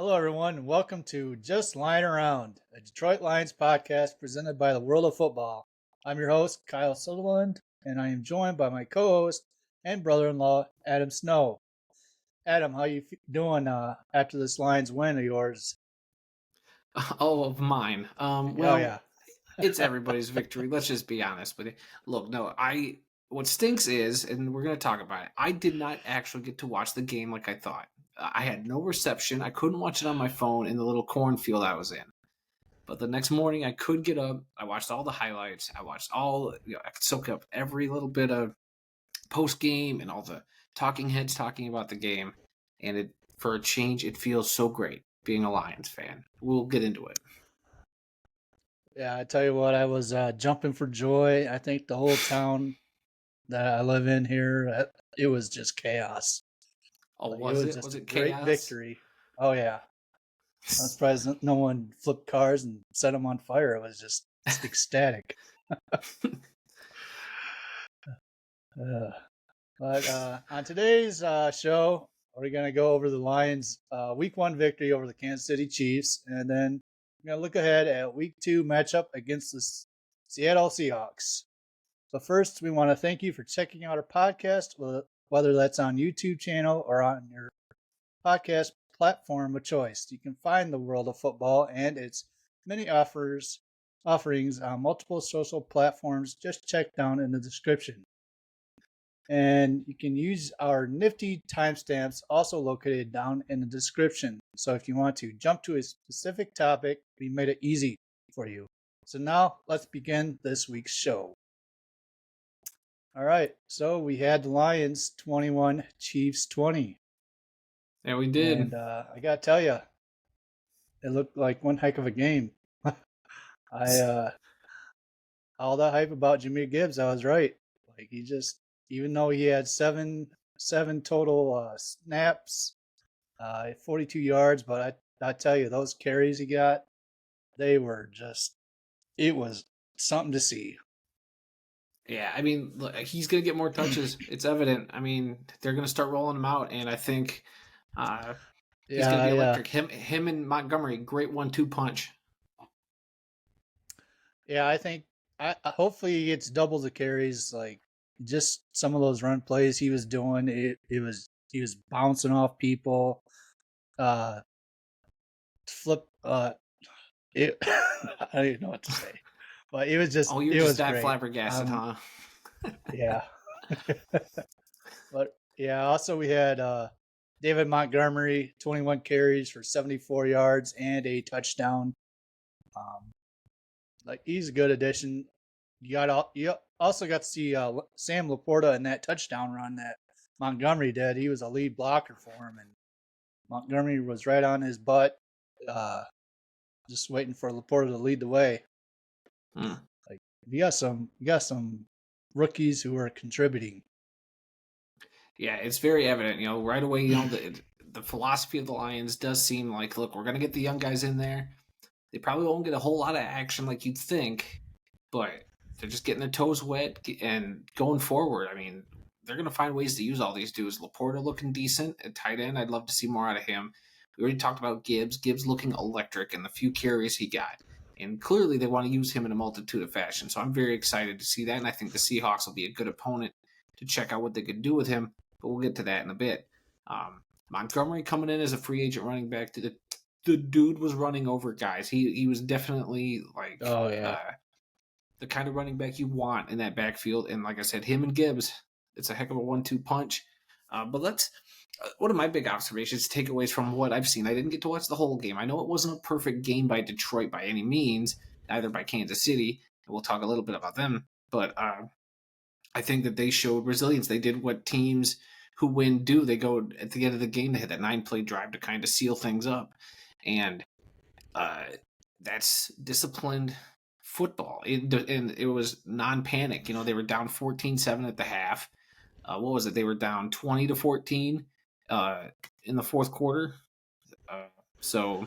Hello, everyone, and welcome to Just Lying Around, a Detroit Lions podcast presented by the World of Football. I'm your host, Kyle Sutherland, and I am joined by my co-host and brother-in-law, Adam Snow. Adam, how you doing after this Lions win of yours? Oh, of mine. Oh yeah, It's everybody's victory. Let's just be honest with it. Look, no, what stinks is, and we're gonna talk about it. I did not actually get to watch the game like I thought. I had no reception. I couldn't watch it on my phone in the little cornfield I was in. But the next morning, I could get up. I watched all the highlights. I watched I could soak up every little bit of post game and all the talking heads talking about the game. And for a change, it feels so great being a Lions fan. We'll get into it. yeah. I tell you what, I was jumping for joy. I think the whole town that I live in here, it was just chaos. Oh, Like, it was was it? just Was a it great chaos? victory. Oh yeah. I'm surprised no one flipped cars and set them on fire. It was just ecstatic. Uh, but on today's show, we're going to go over the Lions' Week 1 victory over the Kansas City Chiefs, and then we're going to look ahead at Week 2 matchup against the Seattle Seahawks. But first, we want to thank you for checking out our podcast, whether that's on YouTube channel or on your podcast platform of choice. You can find the World of Football and its many offerings on multiple social platforms. Just check down in the description. And you can use our nifty timestamps also located down in the description. So if you want to jump to a specific topic, we made it easy for you. So now let's begin this week's show. All right, so we had the Lions 21, Chiefs 20. Yeah, we did. And I got to tell you, it looked like one heck of a game. I all that hype about Jahmyr Gibbs, I was right. Like he just, even though he had seven total snaps, 42 yards, but I tell you, those carries he got, they were just, it was something to see. Yeah, I mean, look, he's going to get more touches. It's evident. I mean, they're going to start rolling him out, and I think he's going to Yeah, be yeah, electric. Him and Montgomery, great 1-2 punch. yeah. I think hopefully he gets double the carries. Like just some of those run plays he was doing, he was bouncing off people. Uh, flip. It, I don't even know what to say, but Oh, you're it just was that great. flabbergasted, huh? Yeah. But yeah, also we had David Montgomery, 21 carries for 74 yards and a touchdown. Um, like he's a good addition. You also got to see Sam Laporta in that touchdown run that Montgomery did. He was a lead blocker for him, and Montgomery was right on his butt, uh, just waiting for Laporta to lead the way. Hmm. Like you got some rookies who are contributing. Yeah, it's very evident. Right away, the philosophy of the Lions does seem like, look, we're going to get the young guys in there. They probably won't get a whole lot of action like you'd think, but they're just getting their toes wet and going forward. I mean, they're going to find ways to use all these dudes. Laporta looking decent at tight end. I'd love to see more out of him. We already talked about Gibbs. Gibbs looking electric in the few carries he got. And clearly they want to use him in a multitude of fashion. So I'm very excited to see that. And I think the Seahawks will be a good opponent to check out what they could do with him. But we'll get to that in a bit. Montgomery coming in as a free agent running back. The dude was running over guys. He was definitely like Oh yeah. the kind of running back you want in that backfield. And like I said, him and Gibbs, it's a heck of a 1-2 punch. But let's one of my big observations, takeaways from what I've seen. I didn't get to watch the whole game. I know it wasn't a perfect game by Detroit by any means, neither by Kansas City. And we'll talk a little bit about them. But I think that they showed resilience. They did what teams who win do. They go at the end of the game, they had that 9-play drive to kind of seal things up. And uh, that's disciplined football. And it was non-panic. They were down 14-7 at the half. What was it? They were down 20-14 in the fourth quarter. So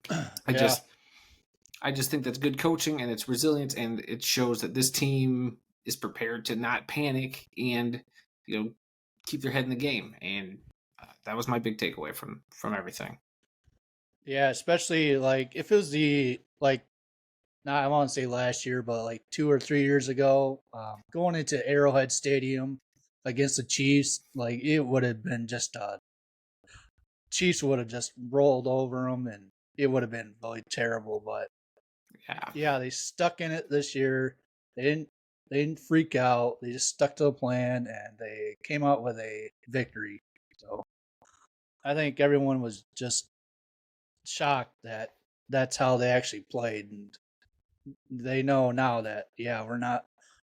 I Yeah. just I just think that's good coaching and it's resilience and it shows that this team is prepared to not panic and keep their head in the game. And that was my big takeaway from everything. Yeah, especially like if it was the like not I want to say last year, but like 2 or 3 years ago, going into Arrowhead Stadium against the Chiefs, like it would have been just Chiefs would have just rolled over them, and it would have been really terrible. But Yeah. yeah, they stuck in it this year. They didn't they didn't freak out. They just stuck to the plan, and they came out with a victory. So I think everyone was just shocked that that's how they actually played, and they know now that yeah,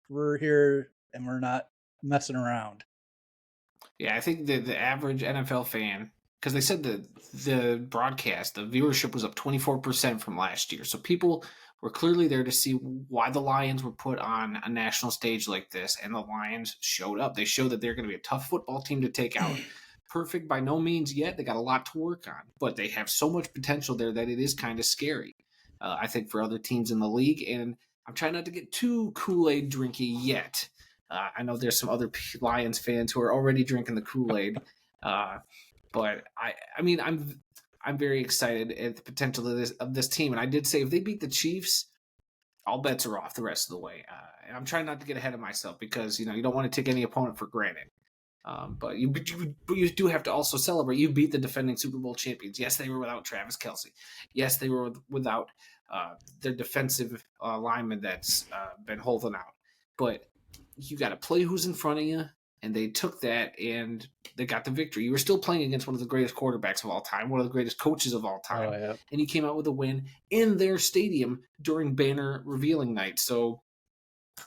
we're here and we're not messing around. Yeah, I think the average NFL fan, because they said the broadcast, the viewership was up 24% from last year. So people were clearly there to see why the Lions were put on a national stage like this, and the Lions showed up. They showed that they're going to be a tough football team to take out. Perfect by no means yet. They got a lot to work on, but they have so much potential there that it is kind of scary. I think for other teams in the league, and I'm trying not to get too Kool-Aid drinky yet. I know there's some other Lions fans who are already drinking the Kool-Aid, uh, but I mean, I'm very excited at the potential of this team. And I did say if they beat the Chiefs, all bets are off the rest of the way. And I'm trying not to get ahead of myself because you don't want to take any opponent for granted. But you do have to also celebrate. You beat the defending Super Bowl champions. Yes, they were without Travis Kelce. Yes, they were without their defensive lineman that's been holding out. But you got to play who's in front of you, and they took that and they got the victory. You were still playing against one of the greatest quarterbacks of all time, one of the greatest coaches of all Oh time, yeah, and you came out with a win in their stadium during banner revealing night. So,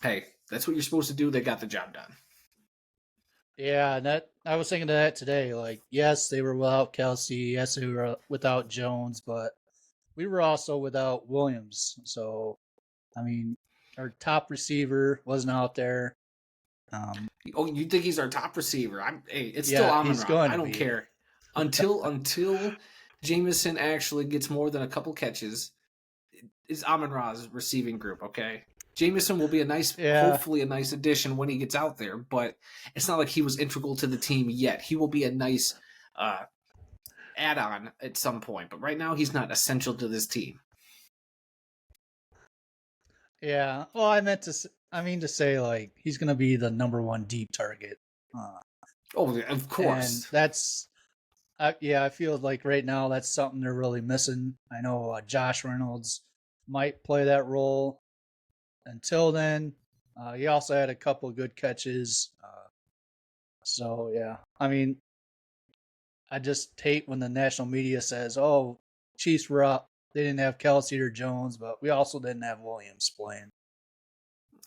hey, that's what you're supposed to do. They got the job done. yeah. And that I was thinking of that today. Like, yes, they were without Kelsey. Yes, they were without Jones, but we were also without Williams. So I mean, our top receiver wasn't out there. Oh, you think he's our top receiver? Hey, it's still Yeah, Amon he's Ra. going I to don't be. care until Jameson actually gets more than a couple catches. Is Amon Ra's receiving group okay? Jameson will be Yeah, hopefully a nice addition when he gets out there, but it's not like he was integral to the team yet. He will be a nice uh, add-on at some point, but right now he's not essential to this team. yeah. Well, I mean to say like he's going to be the number one deep target, Oh, of and course. yeah, I feel like right now that's something they're really missing. I know Josh Reynolds might play that role. Until then, he also had a couple good catches. So yeah, I mean, I just hate when the national media says, "Oh, Chiefs were up. They didn't have Kelsey or Jones, but we also didn't have Williams playing."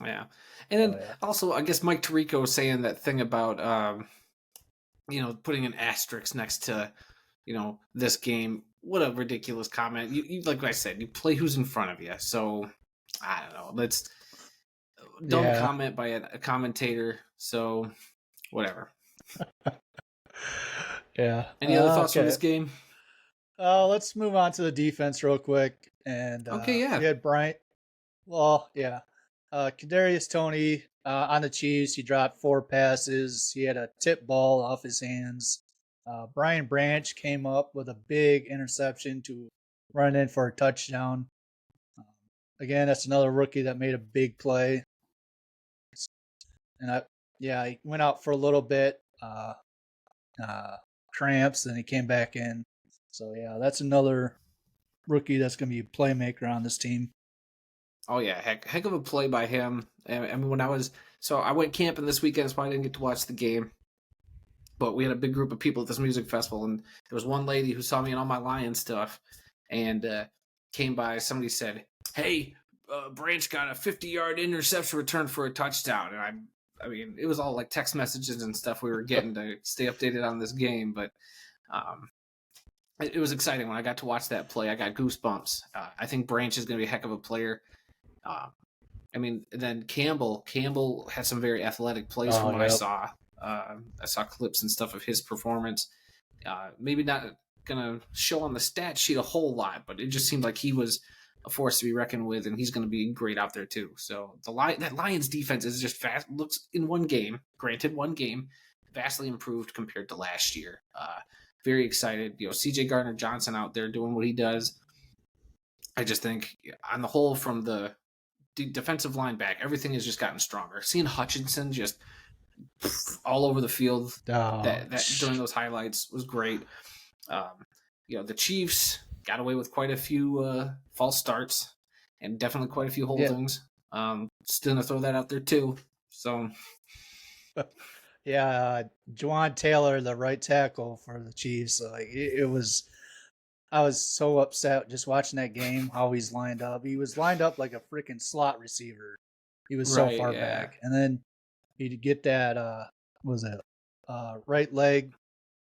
Yeah, and So then yeah, also I guess Mike Tirico was saying that thing about putting an asterisk next to this game. What a ridiculous comment. You like I said, you play who's in front of you. So I don't know. Let's dumb yeah, comment by a commentator. So whatever. yeah. Any other thoughts from Okay. this game? Let's move on to the defense real quick. And Okay, we yeah. had Bryant. Well, yeah. Kadarius Tony on the Chiefs. He dropped 4 passes. He had a tip ball off his hands. Brian Branch came up with a big interception to run in for a touchdown. Um, Again, that's another rookie that made a big play. And yeah, he went out for a little bit, uh, cramps, and he came back in. So yeah, that's another rookie that's going to be a playmaker on this team. Oh yeah, heck of a play by him. I mean, I went camping this weekend, so I didn't get to watch the game. But we had a big group of people at this music festival, and there was one lady who saw me in all my Lion stuff, and came by. Somebody said, "Hey, Branch got a 50-yard interception return for a touchdown," and I mean, it was all like text messages and stuff we were getting to stay updated on this game, but um, it was exciting when I got to watch that play. I got goosebumps. I think Branch is going to be a heck of a player. Uh, I mean, then Campbell had some very athletic plays from Oh, what I yep. saw. I saw clips and stuff of his performance. Maybe not gonna show on the stat sheet a whole lot, but it just seemed like he was a force to be reckoned with, and he's going to be great out there too. So that Lions defense is just fast. Looks in one game, granted one game, vastly improved compared to last year. very excited. C.J. Gardner-Johnson out there doing what he does. I just think on the whole, from the defensive line back, everything has just gotten stronger. Seeing Hutchinson just all over the field Oh, that during those highlights was great. Um, the Chiefs got away with quite a few false starts and definitely quite a few yeah, holdings. Still gonna throw that out there too. So yeah. Juwan Taylor, the right tackle for the Chiefs, like it was. I was so upset just watching that game. How he's lined up. He was lined up like a freaking slot receiver. He was so right, far yeah, back, and then he'd get that. Was it right leg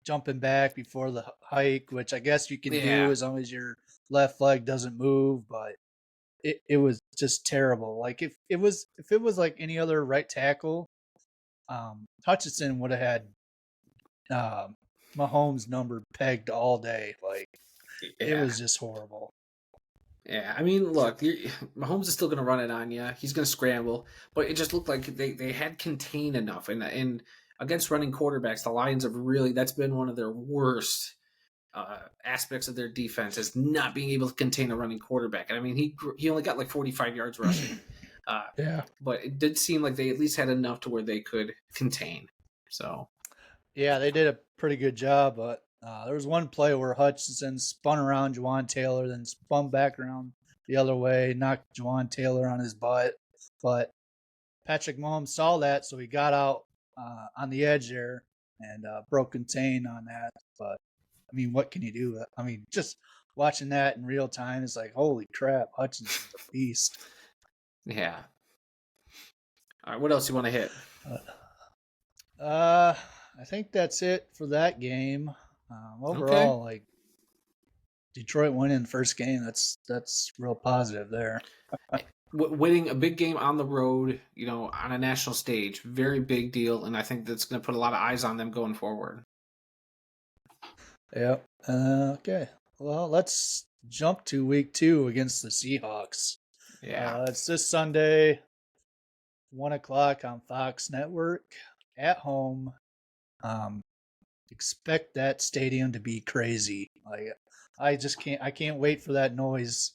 jumping back before the hike, which I guess you can do yeah, as long as your left leg doesn't move, but it was just terrible. Like if it was like any other right tackle, Hutchinson would have had Mahomes' number pegged all day. Like it yeah. was just horrible. Yeah, I mean, look, Mahomes is still going to run it on you. He's going to scramble, but it just looked like they had contained enough. And against running quarterbacks, the Lions have really that's been one of their worst aspects of their defense is not being able to contain a running quarterback. And I mean, he only got like 45 yards rushing, uh, Yeah. but it did seem like they at least had enough to where they could contain. So Yeah, they did a pretty good job, but there was one play where Hutchinson spun around Juwan Taylor, then spun back around the other way, knocked Juwan Taylor on his butt. But Patrick Mahomes saw that, so he got out on the edge there and broke contain on that. But I mean, what can you do? I mean, just watching that in real time is like, holy crap, Hutchinson's a beast. yeah. All right, what else you want to hit? Uh, I think that's it for that game. Okay. Overall, like Detroit winning the first game, that's real positive there. Winning a big game on the road, on a national stage, very big deal, and I think that's going to put a lot of eyes on them going forward. Yep. Okay. Well, let's jump to week 2 against the Seahawks. Yeah. It's this Sunday, 1 o'clock on Fox Network at home. Um, expect that stadium to be crazy. Like I can't wait for that noise.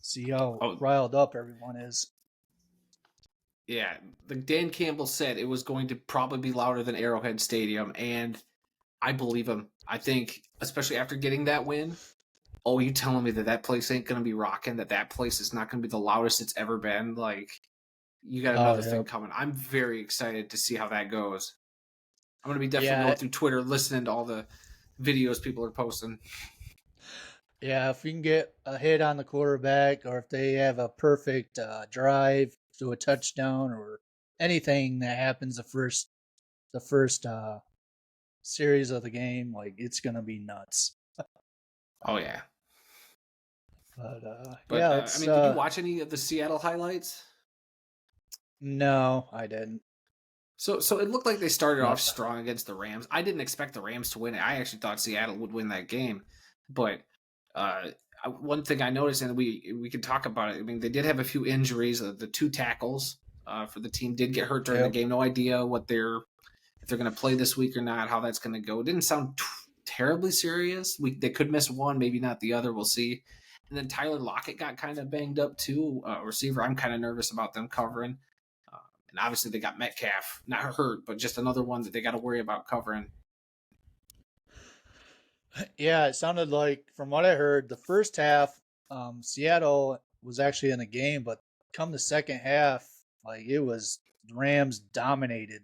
See how Oh, riled up everyone is. yeah. Like Dan Campbell said, it was going to probably be louder than Arrowhead Stadium, and I believe him. I think, especially after getting that win, oh, you telling me that place ain't going to be rocking, that place is not going to be the loudest it's ever been? Like, you got Oh another yeah. thing coming. I'm very excited to see how that goes. I'm going to be definitely Yeah, going through Twitter, listening to all the videos people are posting. yeah, if we can get a hit on the quarterback, or if they have a perfect drive to a touchdown, or anything that happens the first series of the game, like it's gonna be nuts. Oh, yeah. But But, yeah, I it's mean, did you watch any of the Seattle highlights? no, I didn't. So it looked like they started off But strong against the Rams. I didn't expect the Rams to win it. I actually thought Seattle would win that game. But uh, one thing I noticed, and we can talk about it. I mean, they did have a few injuries. The two tackles for the team did get hurt during the yep. game. No idea what if they're going to play this week or not. How that's going to go. It didn't sound terribly serious. They could miss one, maybe not the other. We'll see. And then Tyler Lockett got kind of banged up too. Receiver, I'm kind of nervous about them covering. And obviously they got Metcalf, not hurt, but just another one that they got to worry about covering. Yeah, it sounded like, from what I heard, the first half, Seattle was actually in the game, but come the second half, like it was the Rams dominated.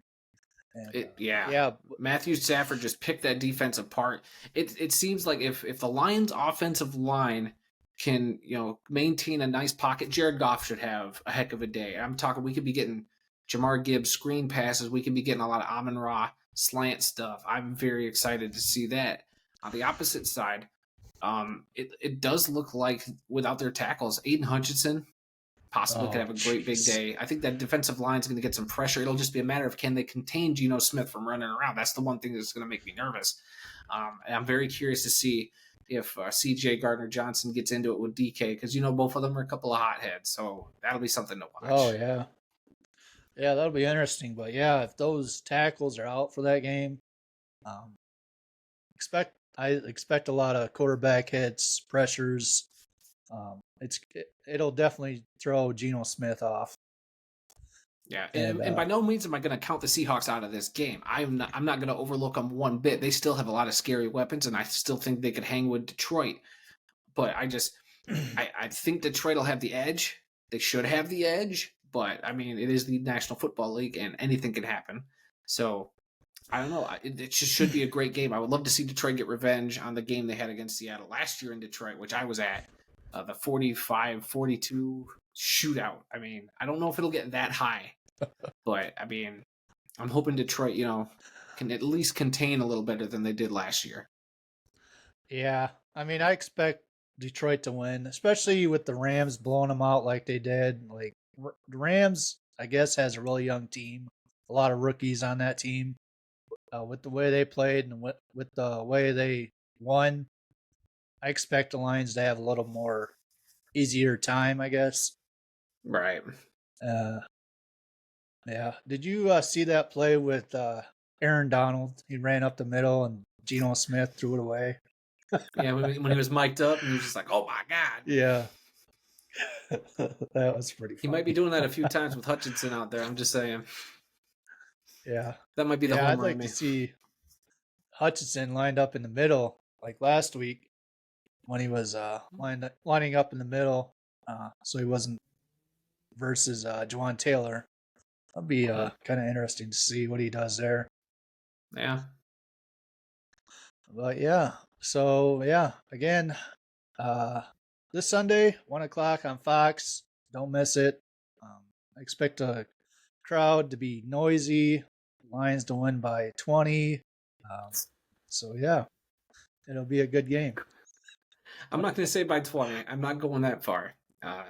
And Yeah. yeah, Matthew Stafford just picked that defense apart. It seems like if the Lions offensive line can, maintain a nice pocket, Jared Goff should have a heck of a day. I'm talking we could be getting Jamar Gibbs screen passes, we could be getting a lot of Amon Ra slant stuff. I'm very excited to see that. On the opposite side, it does look like without their tackles, Aiden Hutchinson possibly could oh have a great big jeez. day. I think that defensive line is going to get some pressure. It'll just be a matter of can they contain Geno Smith from running around. That's the one thing that's going to make me nervous. And I'm very curious to see if C.J. Gardner-Johnson gets into it with DK because both of them are a couple of hotheads. So that'll be something to Oh watch. yeah. Yeah, that'll be interesting. But yeah, if those tackles are out for that game, um, expect I expect a lot of quarterback hits, pressures. It'll definitely throw Geno Smith off. Yeah, And and by no means am I going to count the Seahawks out of this game. I'm not going to overlook them one bit. They still have a lot of scary weapons, and I still think they could hang with Detroit. But I think Detroit will have the edge. They should have the edge, but I mean, it is the National Football League, and anything can happen. So I don't know. It just should be a great game. I would love to see Detroit get revenge on the game they had against Seattle last year in Detroit, which I was at, the 45-42 shootout. I mean, I don't know if it'll get that high, but I mean, I'm hoping Detroit, can at least contain a little better than they did last year. yeah, I mean, I expect Detroit to win, especially with the Rams blowing them out like they did. Like the Rams, I guess, has a really young team, a lot of rookies on that team. With the way they played and with the way they won, I expect the Lions to have a little more easier time, I guess. Right. Uh, yeah. Did you see that play with Aaron Donald? He ran up the middle and Geno Smith threw it away. Yeah, when he was mic'd up and he was just like, "Oh my god." Yeah. That was pretty He might be funny. doing that a few times with Hutchinson out there. I'm just saying. Yeah. That might be the Yeah, I'd homer in like to me. see Hutchinson lined up in the middle like last week when he was lining up in the middle, so he wasn't versus Juwan Taylor. That'll be Mhm. kind of interesting to see what he does there. Yeah. But yeah, so yeah, again, uh, this Sunday, 1 o'clock on Fox. Don't miss it. I expect a crowd to be noisy, Lions to win by 20. Um, so yeah, it'll be a good game. I'm not going to say by 20. I'm not going that far. Uh,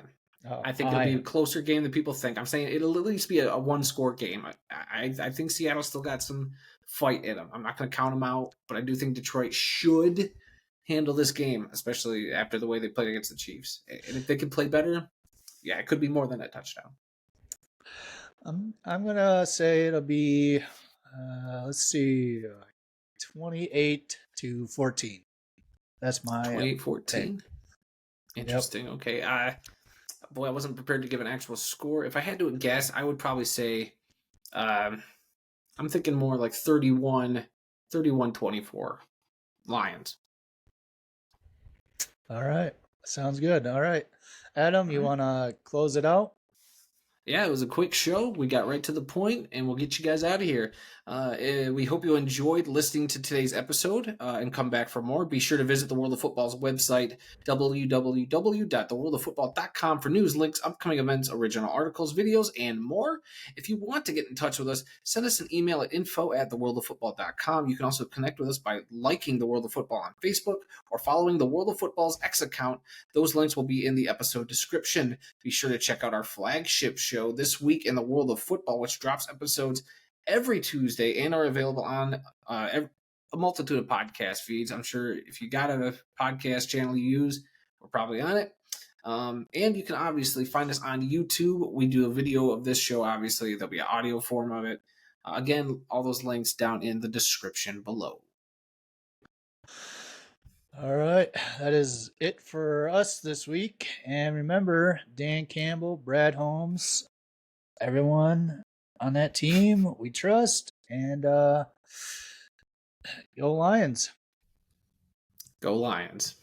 Oh, I think it'll I be a am. closer game than people think. I'm saying it'll at least be a one-score game. I think Seattle still got some fight in them. I'm not going to count them out, but I do think Detroit should handle this game, especially after the way they played against the Chiefs. And if they can play better, yeah, it could be more than a touchdown. I'm gonna say it'll be let's see, 28-14. That's my pick. 28-14. Yep. Interesting. Okay. Boy, I wasn't prepared to give an actual score. If I had to guess, I would probably say um, I'm thinking more like 31-24 Lions. All right. Sounds good. All right. Adam, All you right. want to close it out? Yeah, it was a quick show. We got right to the point, and we'll get you guys out of here. We hope you enjoyed listening to today's episode and come back for more. Be sure to visit the World of Football's website, www.theworldoffootball.com, for news, links, upcoming events, original articles, videos, and more. If you want to get in touch with us, send us an email at info@theworldoffootball.com. You can also connect with us by liking the World of Football on Facebook or following the World of Football's X account. Those links will be in the episode description. Be sure to check out our flagship show, This Week in the World of Football, which drops episodes every Tuesday and are available on a multitude of podcast feeds. I'm sure if you got a podcast channel you use, we're probably on it. And you can obviously find us on YouTube. We do a video of this show, obviously. There'll be an audio form of it. Again, all those links down in the description below. All right. That is it for us this week. And remember, Dan Campbell, Brad Holmes, everyone on that team we trust. And go Lions. Go Lions.